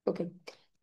Okay.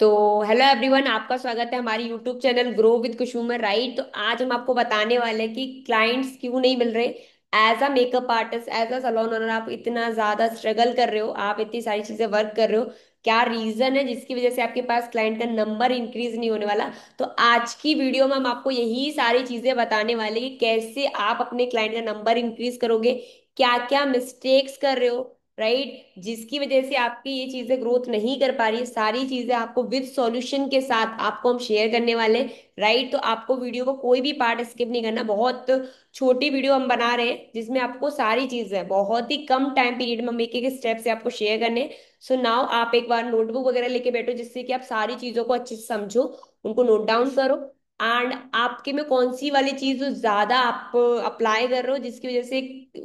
तो hello everyone, आपका स्वागत है हमारी YouTube channel grow with Kusumar. Right, तो आज हम आपको बताने वाले हैं कि क्लाइंट्स क्यों नहीं मिल रहे। As a makeup artist, as a salon owner, आप इतना ज्यादा स्ट्रगल कर रहे हो, आप इतनी सारी चीजें वर्क कर रहे हो, क्या रीजन है जिसकी वजह से आपके पास क्लाइंट का नंबर इंक्रीज नहीं होने वाला। तो आज की वीडियो में हम आपको यही सारी चीजें बताने वाले हैं कि कैसे आप अपने क्लाइंट का नंबर इंक्रीज करोगे, क्या क्या मिस्टेक्स कर रहे हो, राइट, जिसकी वजह से आपकी ये चीजें ग्रोथ नहीं कर पा रही है। सारी चीजें आपको विद सॉल्यूशन के साथ आपको हम शेयर करने वाले हैं। राइट, तो आपको वीडियो को कोई भी पार्ट स्किप नहीं करना। बहुत छोटी वीडियो हम बना रहे हैं जिसमें आपको सारी चीजें बहुत ही कम टाइम पीरियड में हम एक एक स्टेप से आपको शेयर करने। सो नाउ आप एक बार नोटबुक वगैरह लेके बैठो जिससे कि आप सारी चीजों को अच्छे से समझो, उनको नोट डाउन करो। एंड आपके में कौन सी वाली चीज जो ज्यादा आप अप्लाई कर रहे हो जिसकी वजह से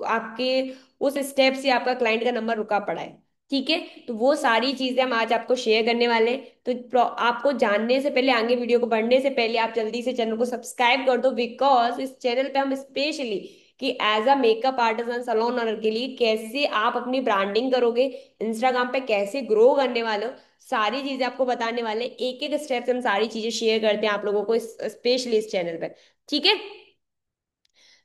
आपके उस स्टेप से आपका क्लाइंट का नंबर रुका पड़ा है। ठीक है, तो वो सारी चीजें हम आज आपको शेयर करने वाले हैं। तो आपको जानने से पहले, आगे वीडियो को बढ़ने से पहले, आप जल्दी से चैनल को सब्सक्राइब कर दो, बिकॉज इस चैनल पे हम स्पेशली कि as a makeup artist salon owner के लिए कैसे आप अपनी ब्रांडिंग करोगे, इंस्टाग्राम पे कैसे ग्रो करने वाले हो, सारी चीजें आपको बताने वाले। एक एक स्टेप से हम सारी चीजें शेयर करते हैं आप लोगों को स्पेशली इस चैनल पे। ठीक है,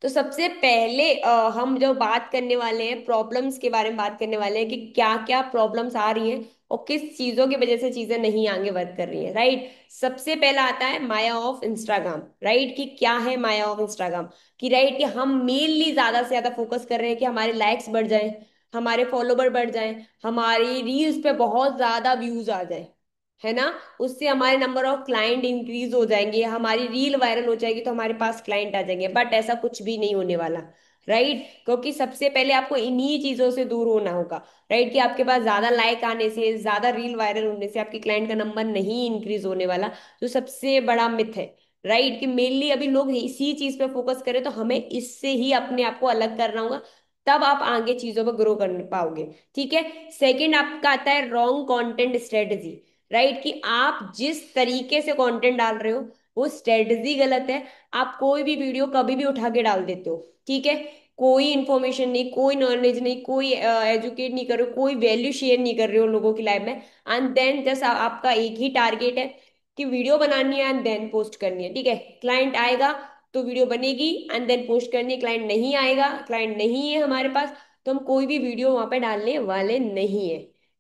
तो सबसे पहले हम जो बात करने वाले हैं प्रॉब्लम्स के बारे में बात करने वाले हैं कि क्या क्या प्रॉब्लम्स आ रही हैं और किस चीजों की वजह से चीजें नहीं आगे वर्क कर रही हैं। राइट, सबसे पहला आता है माया ऑफ इंस्टाग्राम। राइट, कि क्या है माया ऑफ इंस्टाग्राम, कि राइट कि हम मेनली ज्यादा से ज्यादा फोकस कर रहे हैं कि हमारे लाइक्स बढ़ जाएं, हमारे फॉलोवर बढ़ जाएं, हमारी रील्स पे बहुत ज्यादा व्यूज आ जाए, है ना। उससे हमारे नंबर ऑफ क्लाइंट इंक्रीज हो जाएंगे, हमारी रील वायरल हो जाएगी तो हमारे पास क्लाइंट आ जाएंगे। बट ऐसा कुछ भी नहीं होने वाला। राइट, क्योंकि सबसे पहले आपको इन्हीं चीजों से दूर होना होगा। राइट, कि आपके पास ज्यादा लाइक आने से, ज्यादा रील वायरल होने से आपके क्लाइंट का नंबर नहीं इंक्रीज होने वाला, जो सबसे बड़ा मिथ है। राइट, कि मेनली अभी लोग इसी चीज पे फोकस करें तो हमें इससे ही अपने आप को अलग करना होगा, तब आप आगे चीजों पर ग्रो कर पाओगे। ठीक है, सेकंड आपका आता है रॉन्ग कंटेंट स्ट्रेटजी। राइट, कि आप जिस तरीके से कंटेंट डाल रहे हो वो स्ट्रेटजी गलत है। आप कोई भी वीडियो कभी भी उठा के डाल देते हो। ठीक है, कोई इंफॉर्मेशन नहीं, कोई नॉलेज नहीं, कोई एजुकेट नहीं कर रहे हो, कोई वैल्यू शेयर नहीं कर रहे हो लोगों की लाइफ में। एंड देन जस्ट आपका एक ही टारगेट है कि वीडियो बनानी है एंड देन पोस्ट करनी है। ठीक है, क्लाइंट आएगा तो वीडियो बनेगी एंड देन पोस्ट करनी है, क्लाइंट नहीं आएगा, क्लाइंट नहीं है हमारे पास, तो हम कोई भी वीडियो वहां पे डालने वाले नहीं है।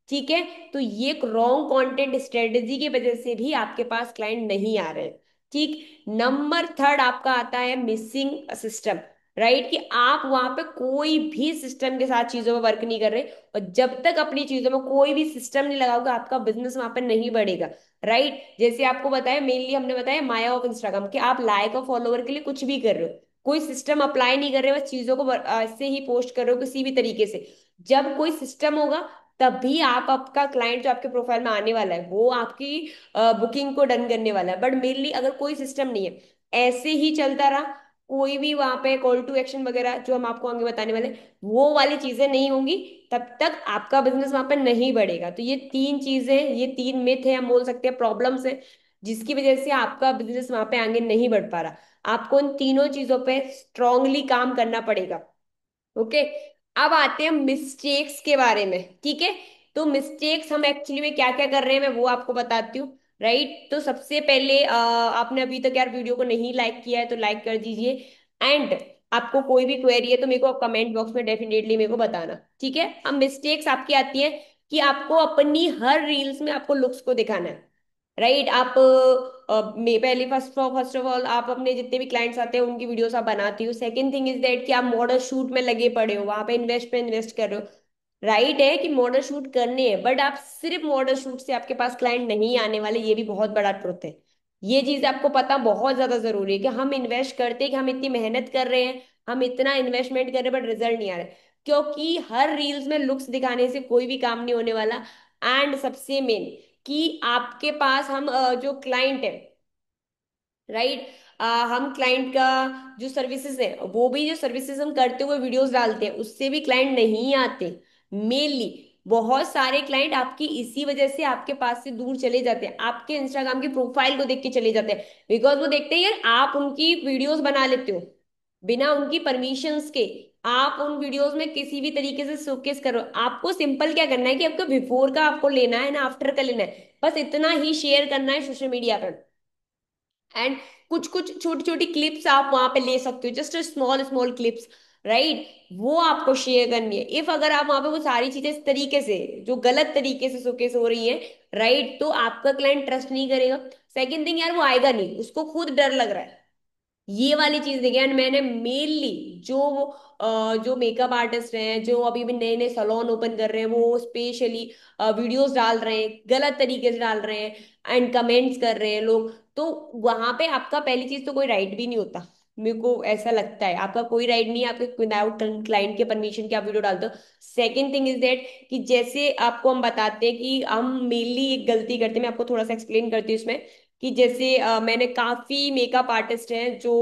ठीक है, तो ये एक रॉन्ग कंटेंट स्ट्रेटजी की वजह से भी आपके पास क्लाइंट नहीं आ रहे हैं। ठीक, नंबर थर्ड आपका आता है मिसिंग सिस्टम। राइट, कि आप वहां पे कोई भी सिस्टम के साथ चीजों में वर्क नहीं कर रहे, और जब तक अपनी चीजों में कोई भी सिस्टम नहीं लगाओगे आपका बिजनेस वहां पे नहीं बढ़ेगा। राइट, जैसे आपको बताया, मेनली हमने बताया माया ऑफ इंस्टाग्राम, कि आप लाइक और फॉलोवर के लिए कुछ भी कर रहे हो, कोई सिस्टम अप्लाई नहीं कर रहे हो, बस चीजों को ऐसे ही पोस्ट कर रहे हो किसी भी तरीके से। जब कोई सिस्टम होगा तभी आप, आपका क्लाइंट जो आपके प्रोफाइल में आने वाला है वो आपकी बुकिंग को डन करने वाला है। बट मेनली अगर कोई सिस्टम नहीं है, ऐसे ही चलता रहा, कोई भी वहां पे कॉल टू एक्शन वगैरह जो हम आपको आगे बताने वाले हैं, वो वाली चीजें नहीं होंगी, तब तक आपका बिजनेस वहां पे नहीं बढ़ेगा। तो ये तीन चीजें, ये तीन मिथ है, हम बोल सकते हैं प्रॉब्लम्स है, जिसकी वजह से आपका बिजनेस वहां पे आगे नहीं बढ़ पा रहा। आपको इन तीनों चीजों पे स्ट्रांगली काम करना पड़ेगा। ओके, अब आते हैं मिस्टेक्स के बारे में। ठीक है, तो मिस्टेक्स हम एक्चुअली में क्या क्या कर रहे हैं मैं वो आपको बताती हूँ। राइट, तो सबसे पहले आपने अभी तक यार वीडियो को नहीं लाइक किया है तो लाइक कर दीजिए। एंड आपको कोई भी क्वेरी है तो मेरे को कमेंट बॉक्स में डेफिनेटली मेरे को बताना। ठीक है, अब मिस्टेक्स आपकी आती है कि आपको अपनी हर रील्स में आपको लुक्स को दिखाना है। राइट, आप पहले फर्स्ट ऑफ ऑल आप अपने जितने भी क्लाइंट्स आते हैं उनकी वीडियोस आप बनाती हो। सेकंड थिंग इज दैट कि आप मॉडल शूट में लगे पड़े हो, वहां पे इन्वेस्ट कर रहे हो। राइट है कि मॉडल शूट करने हैं, बट आप सिर्फ मॉडल शूट से आपके पास क्लाइंट नहीं आने वाले, ये भी बहुत बड़ा ट्रुथ है। ये चीज आपको पता बहुत ज्यादा जरूरी है कि हम इन्वेस्ट करते हैं, कि हम इतनी मेहनत कर रहे हैं, हम इतना इन्वेस्टमेंट कर रहे हैं बट रिजल्ट नहीं आ रहा है, क्योंकि हर रील्स में लुक्स दिखाने से कोई भी काम नहीं होने वाला। एंड सबसे मेन कि आपके पास हम जो क्लाइंट है, राइट, हम क्लाइंट का जो सर्विसेज है, वो भी जो सर्विसेज हम करते हुए वीडियोस डालते हैं उससे भी क्लाइंट नहीं आते। मेनली बहुत सारे क्लाइंट आपकी इसी वजह से आपके पास से दूर चले जाते हैं, आपके इंस्टाग्राम की प्रोफाइल को देख के चले जाते हैं, बिकॉज वो देखते हैं यार आप उनकी वीडियोस बना लेते हो। बिना उनकी परमिशंस के आप उन वीडियोस में किसी भी तरीके से शोकेस करो। आपको सिंपल क्या करना है कि आपको बिफोर का आपको लेना है ना आफ्टर का लेना है, बस इतना ही शेयर करना है सोशल मीडिया पर। एंड कुछ कुछ छोटी छोटी क्लिप्स आप वहां पे ले सकते हो, just small small clips, right. वो आपको शेयर करनी है। इफ अगर आप वहां पे वो सारी चीजें इस तरीके से जो गलत तरीके से शोकेस हो रही है, राइट, तो आपका क्लाइंट ट्रस्ट नहीं करेगा। सेकंड थिंग यार, वो आएगा नहीं, उसको खुद डर लग रहा है। ये वाली चीज देखिए। एंड मैंने मेनली जो मेकअप आर्टिस्ट हैं जो अभी भी नए नए सलोन ओपन कर रहे हैं, वो स्पेशली वीडियोस डाल रहे हैं, गलत तरीके से डाल रहे हैं एंड कमेंट्स कर रहे हैं लोग। तो वहां पे आपका पहली चीज तो कोई राइट भी नहीं होता। मेरे को ऐसा लगता है आपका कोई राइट नहीं है, आपके विदाउट क्लाइंट के परमिशन के आप वीडियो डालते हो। सेकेंड थिंग इज दैट कि जैसे आपको हम बताते हैं कि हम मेनली एक गलती करते हैं, मैं आपको थोड़ा सा एक्सप्लेन करती हूँ इसमें। कि जैसे मैंने काफी मेकअप आर्टिस्ट हैं जो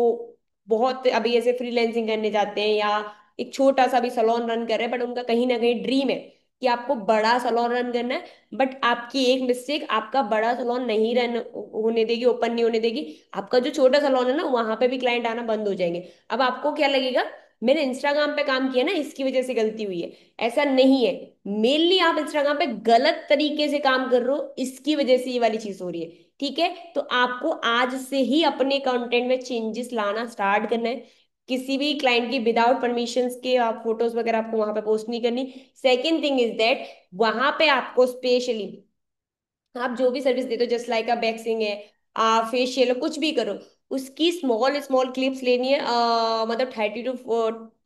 बहुत अभी ऐसे फ्रीलैंसिंग करने जाते हैं या एक छोटा सा भी सलोन रन कर रहे हैं, बट उनका कहीं ना कहीं ड्रीम है कि आपको बड़ा सलोन रन करना है। बट आपकी एक मिस्टेक आपका बड़ा सलोन नहीं रन होने देगी, ओपन नहीं होने देगी। आपका जो छोटा सलोन है ना, वहां पे भी क्लाइंट आना बंद हो जाएंगे। अब आपको क्या लगेगा, मैंने इंस्टाग्राम पे काम किया ना, इसकी वजह से गलती हुई है। ऐसा नहीं है। मेनली आप इंस्टाग्राम पे गलत तरीके से काम कर रहे हो, इसकी वजह से ये वाली चीज हो रही है। ठीक है, तो आपको आज से ही अपने कंटेंट में चेंजेस लाना स्टार्ट करना है। किसी भी क्लाइंट की विदाउट परमिशंस के आप फोटोज वगैरह आपको वहां पे पोस्ट नहीं करनी। सेकेंड थिंग इज दैट वहां पे आपको स्पेशली आप जो भी सर्विस देते हो, जस्ट लाइक वैक्सिंग है, फेशियल कुछ भी करो, उसकी स्मॉल स्मॉल क्लिप्स लेनी है। मतलब 30 to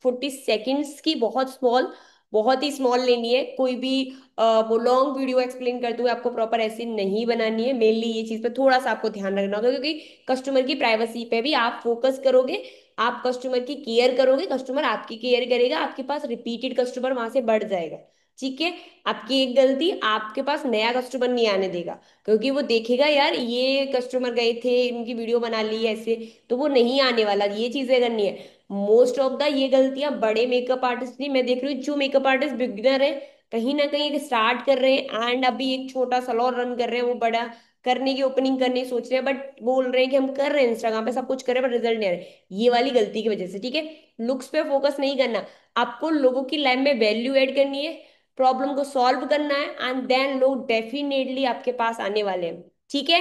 40 सेकेंड्स की, बहुत स्मॉल, बहुत ही स्मॉल लेनी है। कोई भी वो लॉन्ग वीडियो एक्सप्लेन करते हुए आपको प्रॉपर ऐसी नहीं बनानी है। मेनली ये चीज पे थोड़ा सा आपको ध्यान रखना होगा, क्योंकि कस्टमर की प्राइवेसी पे भी आप फोकस करोगे। आप कस्टमर की केयर करोगे, कस्टमर आपकी केयर करेगा, आपके पास रिपीटेड कस्टमर वहां से बढ़ जाएगा। ठीक है। आपकी एक गलती आपके पास नया कस्टमर नहीं आने देगा, क्योंकि वो देखेगा यार ये कस्टमर गए थे, इनकी वीडियो बना ली ऐसे, तो वो नहीं आने वाला। ये चीजें करनी है। मोस्ट ऑफ द ये गलतियां बड़े मेकअप आर्टिस्ट नहीं, मैं देख रही हूँ जो मेकअप आर्टिस्ट बिगिनर है, कहीं ना कहीं स्टार्ट कर रहे हैं एंड अभी एक छोटा सलोन रन कर रहे हैं, वो बड़ा करने की ओपनिंग करने की सोच रहे हैं, बट बोल रहे हैं कि हम कर रहे हैं, इंस्टाग्राम पे सब कुछ कर रहे हैं, बट रिजल्ट नहीं आ रहे। ये वाली गलती की वजह से। ठीक है। लुक्स पे फोकस नहीं करना, आपको लोगों की लाइफ में वैल्यू ऐड करनी है, प्रॉब्लम को सॉल्व करना है, एंड देन लोग डेफिनेटली आपके पास आने वाले हैं। ठीक है।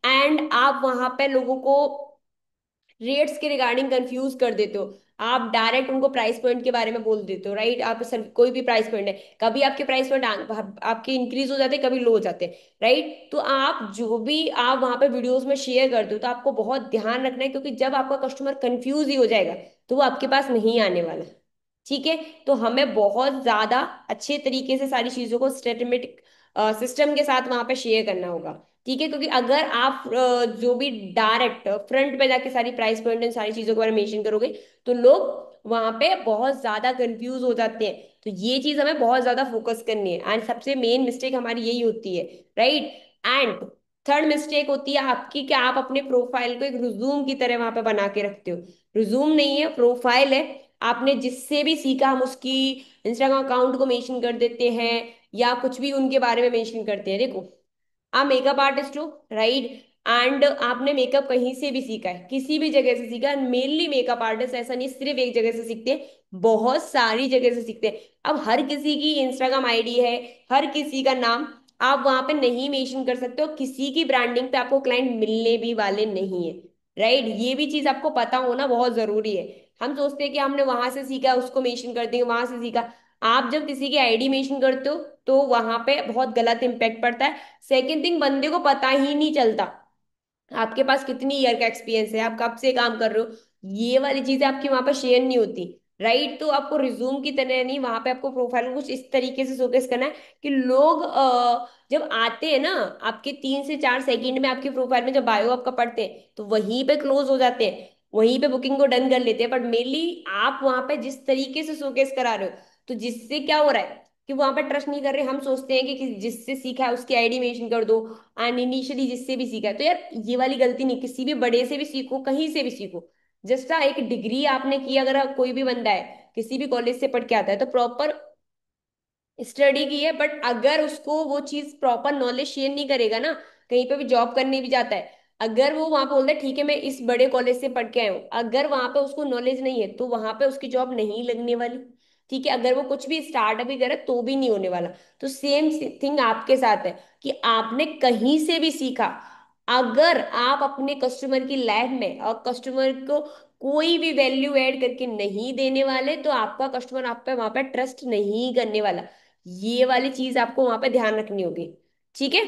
एंड आप वहां पे लोगों को रेट्स के रिगार्डिंग कंफ्यूज कर देते हो। आप डायरेक्ट उनको प्राइस पॉइंट के बारे में बोल देते हो, राइट। आप सर कोई भी प्राइस पॉइंट है, कभी आपके प्राइस पॉइंट आपके इंक्रीज हो जाते हैं, कभी लो हो जाते हैं, राइट। तो आप जो भी आप वहां पे वीडियोस में शेयर करते हो, तो आपको बहुत ध्यान रखना है, क्योंकि जब आपका कस्टमर कंफ्यूज ही हो जाएगा तो वो आपके पास नहीं आने वाला। ठीक है। तो हमें बहुत ज्यादा अच्छे तरीके से सारी चीजों को सिस्टमेटिक सिस्टम के साथ वहां पे शेयर करना होगा। ठीक है। क्योंकि अगर आप जो भी डायरेक्ट फ्रंट पे जाके सारी प्राइस पॉइंट एंड सारी चीजों के बारे में मेंशन करोगे, तो लोग वहां पे बहुत ज्यादा कंफ्यूज हो जाते हैं। तो ये चीज हमें बहुत ज्यादा फोकस करनी है, एंड सबसे मेन मिस्टेक हमारी यही होती है, राइट। एंड थर्ड मिस्टेक होती है आपकी कि आप अपने प्रोफाइल को एक रिज्यूम की तरह वहां पे बना के रखते हो। रिज्यूम नहीं है, प्रोफाइल है। आपने जिससे भी सीखा हम उसकी इंस्टाग्राम अकाउंट को मेंशन कर देते हैं, या कुछ भी उनके बारे में मेंशन करते हैं। देखो, आप मेकअप आर्टिस्ट हो, राइट, एंड आपने मेकअप कहीं से भी सीखा है, किसी भी जगह से सीखा है। मेनली मेकअप आर्टिस्ट ऐसा नहीं सिर्फ एक जगह से सीखते हैं, बहुत सारी जगह से सीखते हैं। अब हर किसी की इंस्टाग्राम आईडी है, हर किसी का नाम आप वहां पे नहीं मेंशन कर सकते हो, किसी की ब्रांडिंग पे आपको क्लाइंट मिलने भी वाले नहीं है, राइट। ये भी चीज आपको पता होना बहुत जरूरी है। हम सोचते हैं कि हमने वहां से सीखा, उसको मेंशन कर देंगे, वहां से सीखा। आप जब किसी की आईडी मेंशन करते हो, तो वहां पे बहुत गलत इंपैक्ट पड़ता है। सेकेंड थिंग, बंदे को पता ही नहीं चलता आपके पास कितनी ईयर का एक्सपीरियंस है, आप कब से काम कर रहे हो। ये वाली चीजें आपकी वहां पर शेयर नहीं होती, राइट। तो आपको रिज्यूम की तरह नहीं, वहां पे आपको प्रोफाइल को कुछ इस तरीके से शोकेस करना है कि लोग जब आते हैं ना, आपके 3 से 4 सेकंड में आपकी प्रोफाइल में जब बायो आपका पढ़ते हैं, तो वहीं पे क्लोज हो जाते हैं, वहीं पे बुकिंग को डन कर लेते हैं। बट मेनली आप वहां पे जिस तरीके से शोकेस करा रहे हो, तो जिससे क्या हो रहा है कि वहां पे ट्रस्ट नहीं कर रहे। हम सोचते हैं कि जिससे सीखा है उसकी आईडी मेंशन कर दो, एंड इनिशियली जिससे भी सीखा है। तो यार ये वाली गलती नहीं, किसी भी बड़े से भी सीखो, कहीं से भी सीखो। जस्ट एक डिग्री आपने की, अगर कोई भी बंदा है किसी भी कॉलेज से पढ़ के आता है, तो प्रॉपर स्टडी की है, बट अगर उसको वो चीज प्रॉपर नॉलेज शेयर नहीं करेगा ना, कहीं पे भी जॉब करने भी जाता है, अगर वो वहां पे बोलता है ठीक है मैं इस बड़े कॉलेज से पढ़ के आया हूँ, अगर वहां पे उसको नॉलेज नहीं है तो वहां पे उसकी जॉब नहीं लगने वाली। ठीक है, अगर वो कुछ भी स्टार्टअप भी करे तो भी नहीं होने वाला। तो सेम थिंग आपके साथ है कि आपने कहीं से भी सीखा, अगर आप अपने कस्टमर की लाइफ में और कस्टमर को कोई भी वैल्यू ऐड करके नहीं देने वाले, तो आपका कस्टमर आप पे वहां पे ट्रस्ट नहीं करने वाला। ये वाली चीज आपको वहां पे ध्यान रखनी होगी। ठीक है।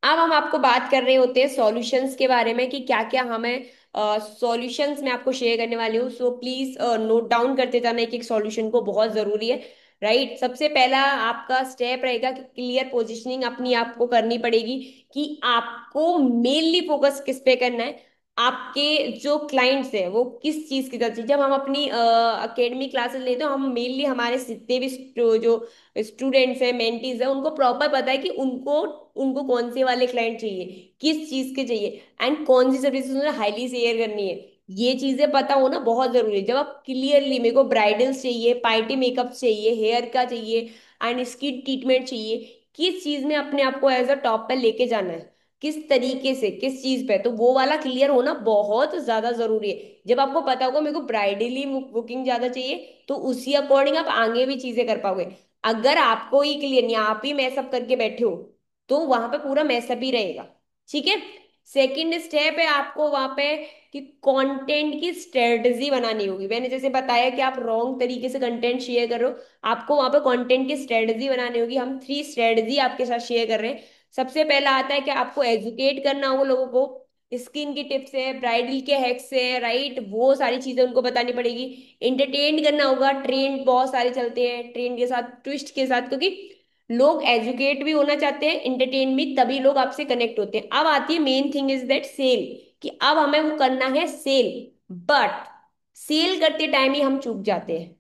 अब हम आपको बात कर रहे होते हैं सॉल्यूशंस के बारे में कि क्या क्या हमें सॉल्यूशंस मैं आपको शेयर करने वाली हूँ। सो प्लीज नोट डाउन करते जाना एक एक सॉल्यूशन को, बहुत जरूरी है। राइट, सबसे पहला आपका स्टेप रहेगा कि क्लियर पोजीशनिंग अपनी आपको करनी पड़ेगी कि आपको मेनली फोकस किस पे करना है। आपके जो क्लाइंट्स है वो किस चीज की तरफ से, जब हम अपनी अकेडमी क्लासेस लेते हैं हम मेनली हमारे जितने भी जो स्टूडेंट्स हैं मेंटीज हैं उनको प्रॉपर पता है कि उनको उनको कौन से वाले क्लाइंट चाहिए, किस चीज के चाहिए, एंड कौन सी सर्विसेज उन्हें हाईली शेयर करनी है। ये चीजें पता होना बहुत जरूरी है। जब आप क्लियरली मेरे को ब्राइडल्स चाहिए, पार्टी मेकअप चाहिए, हेयर का चाहिए, एंड स्किन ट्रीटमेंट चाहिए, किस चीज में अपने आप को एज अ टॉप पे लेके जाना है, किस तरीके से, किस चीज पे, तो वो वाला क्लियर होना बहुत ज्यादा जरूरी है। जब आपको पता होगा मेरे को ब्राइडली बुकिंग ज्यादा चाहिए, तो उसी अकॉर्डिंग आप आगे भी चीजें कर पाओगे। अगर आपको ही क्लियर नहीं, आप ही मैसअप करके बैठे हो, तो वहां पे पूरा मैसअप ही रहेगा। ठीक है। सेकंड स्टेप है आपको वहां पे कि कंटेंट की स्ट्रेटजी बनानी होगी। मैंने जैसे बताया कि आप रॉन्ग तरीके से कंटेंट शेयर कर रहे हो, आपको वहां पे कंटेंट की स्ट्रेटजी बनानी होगी। हम 3 स्ट्रेटजी आपके साथ शेयर कर रहे हैं। सबसे पहला आता है कि आपको एजुकेट करना होगा लोगों को, स्किन की टिप्स है, ब्राइडल के हैक्स है, राइट, वो सारी चीजें उनको बतानी पड़ेगी। इंटरटेन करना होगा, ट्रेंड बहुत सारे चलते हैं, ट्रेंड के साथ, ट्विस्ट के साथ, क्योंकि लोग एजुकेट भी होना चाहते हैं, इंटरटेन भी, तभी लोग आपसे कनेक्ट होते हैं। अब आती है main thing is that sale, कि अब हमें वो करना है सेल। बट सेल करते टाइम ही हम चूक जाते हैं,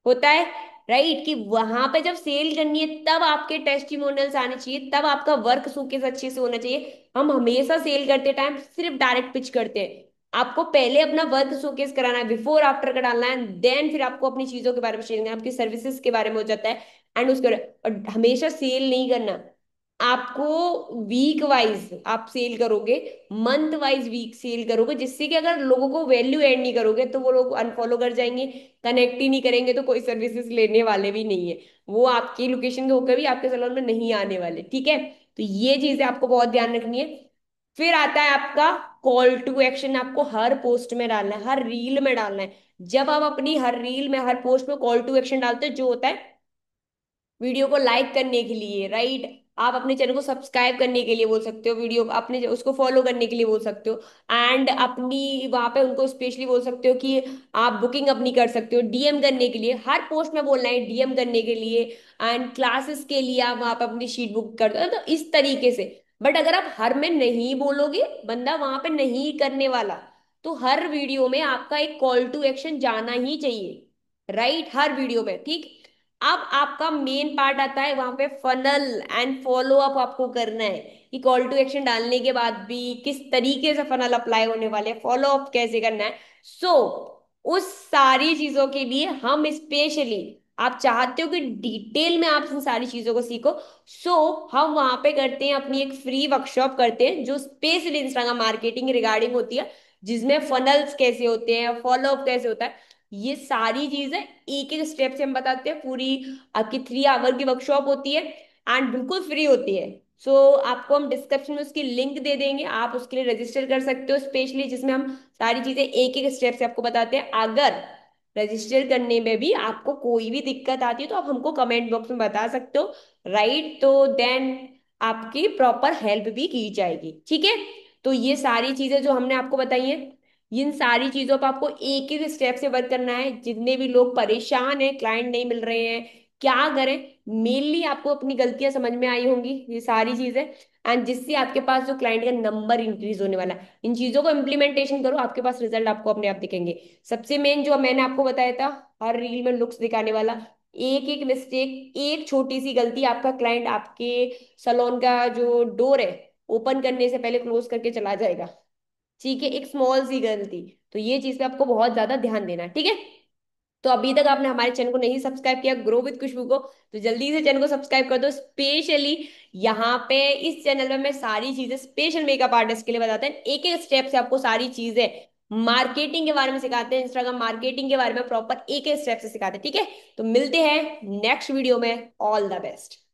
होता है, राइट, कि वहां पे जब सेल करनी है तब आपके टेस्टिमोनियल्स आने चाहिए, तब आपका वर्क शोकेस अच्छे से होना चाहिए। हम हमेशा सेल करते टाइम सिर्फ डायरेक्ट पिच करते हैं। आपको पहले अपना वर्क शोकेस कराना है, बिफोर आफ्टर का डालना है, देन फिर आपको अपनी चीजों के बारे में शेयर करना है, आपकी सर्विसेज के बारे में हो जाता है। एंड उसके और हमेशा सेल नहीं करना। आपको वीक वाइज आप सेल करोगे, मंथ वाइज वीक सेल करोगे, जिससे कि अगर लोगों को वैल्यू ऐड नहीं करोगे तो वो लोग अनफॉलो कर जाएंगे, कनेक्ट ही नहीं करेंगे, तो कोई सर्विसेज लेने वाले भी नहीं है, वो आपकी लोकेशन के होकर भी आपके सैलून में नहीं आने वाले। ठीक है, तो ये चीजें आपको बहुत ध्यान रखनी है। फिर आता है आपका कॉल टू एक्शन, आपको हर पोस्ट में डालना है, हर रील में डालना है। जब आप अपनी हर रील में, हर पोस्ट में कॉल टू एक्शन डालते हो, जो होता है वीडियो को लाइक करने के लिए, राइट, आप अपने चैनल को सब्सक्राइब करने के लिए बोल सकते हो, वीडियो अपने उसको फॉलो करने के लिए बोल सकते हो, एंड अपनी वहां पे उनको स्पेशली बोल सकते हो कि आप बुकिंग अपनी कर सकते हो, डीएम करने के लिए, हर पोस्ट में बोलना है डीएम करने के लिए, एंड क्लासेस के लिए आप वहां पे अपनी शीट बुक कर दो, तो इस तरीके से। बट अगर आप हर में नहीं बोलोगे, बंदा वहां पे नहीं करने वाला, तो हर वीडियो में आपका एक कॉल टू एक्शन जाना ही चाहिए, राइट, हर वीडियो में। ठीक। अब आपका मेन पार्ट आता है वहां पे फनल एंड फॉलो अप आपको करना है, कि कॉल टू एक्शन डालने के बाद भी किस तरीके से फनल अप्लाई होने वाले, फॉलो अप कैसे करना है। सो उस सारी चीजों के लिए हम स्पेशली, आप चाहते हो कि डिटेल में आप इन सारी चीजों को सीखो, सो हम वहां पे करते हैं अपनी एक फ्री वर्कशॉप करते हैं जो स्पेशली इंस्टाग्राम मार्केटिंग रिगार्डिंग होती है, जिसमें फनल्स कैसे होते हैं, फॉलो अप कैसे होता है, ये सारी चीजें एक एक स्टेप से हम बताते हैं। पूरी आपकी 3 आवर की वर्कशॉप होती है एंड बिल्कुल फ्री होती है। सो आपको हम डिस्क्रिप्शन में उसकी लिंक दे देंगे, आप उसके लिए रजिस्टर कर सकते हो स्पेशली, जिसमें हम सारी चीजें एक एक स्टेप से आपको बताते हैं। अगर रजिस्टर करने में भी आपको कोई भी दिक्कत आती है तो आप हमको कमेंट बॉक्स में बता सकते हो, राइट, तो देन आपकी प्रॉपर हेल्प भी की जाएगी। ठीक है। तो ये सारी चीजें जो हमने आपको बताई हैं, इन सारी चीजों पर आपको एक एक स्टेप से वर्क करना है। जितने भी लोग परेशान हैं, क्लाइंट नहीं मिल रहे हैं, क्या करें, मेनली आपको अपनी गलतियां समझ में आई होंगी ये सारी चीजें, एंड जिससे आपके पास जो क्लाइंट का नंबर इंक्रीज होने वाला है। इन चीजों को इम्प्लीमेंटेशन करो, आपके पास रिजल्ट आपको अपने आप दिखेंगे। सबसे मेन जो मैंने आपको बताया था, हर रील में लुक्स दिखाने वाला, एक एक मिस्टेक, एक छोटी सी गलती, आपका क्लाइंट आपके सलोन का जो डोर है ओपन करने से पहले क्लोज करके चला जाएगा। ठीक है, एक स्मॉल सी गलती, तो ये चीज पे आपको बहुत ज्यादा ध्यान देना है। ठीक है। तो अभी तक आपने हमारे चैनल को नहीं सब्सक्राइब किया ग्रो विद खुशबू को, तो जल्दी से चैनल को सब्सक्राइब कर दो। स्पेशली यहाँ पे इस चैनल में मैं सारी चीजें स्पेशल मेकअप आर्टिस्ट के लिए बताते हैं, एक एक स्टेप से आपको सारी चीजें मार्केटिंग के बारे में सिखाते हैं, इंस्टाग्राम मार्केटिंग के बारे में प्रॉपर एक एक स्टेप से सिखाते हैं। ठीक है, तो मिलते हैं नेक्स्ट वीडियो में। All the best.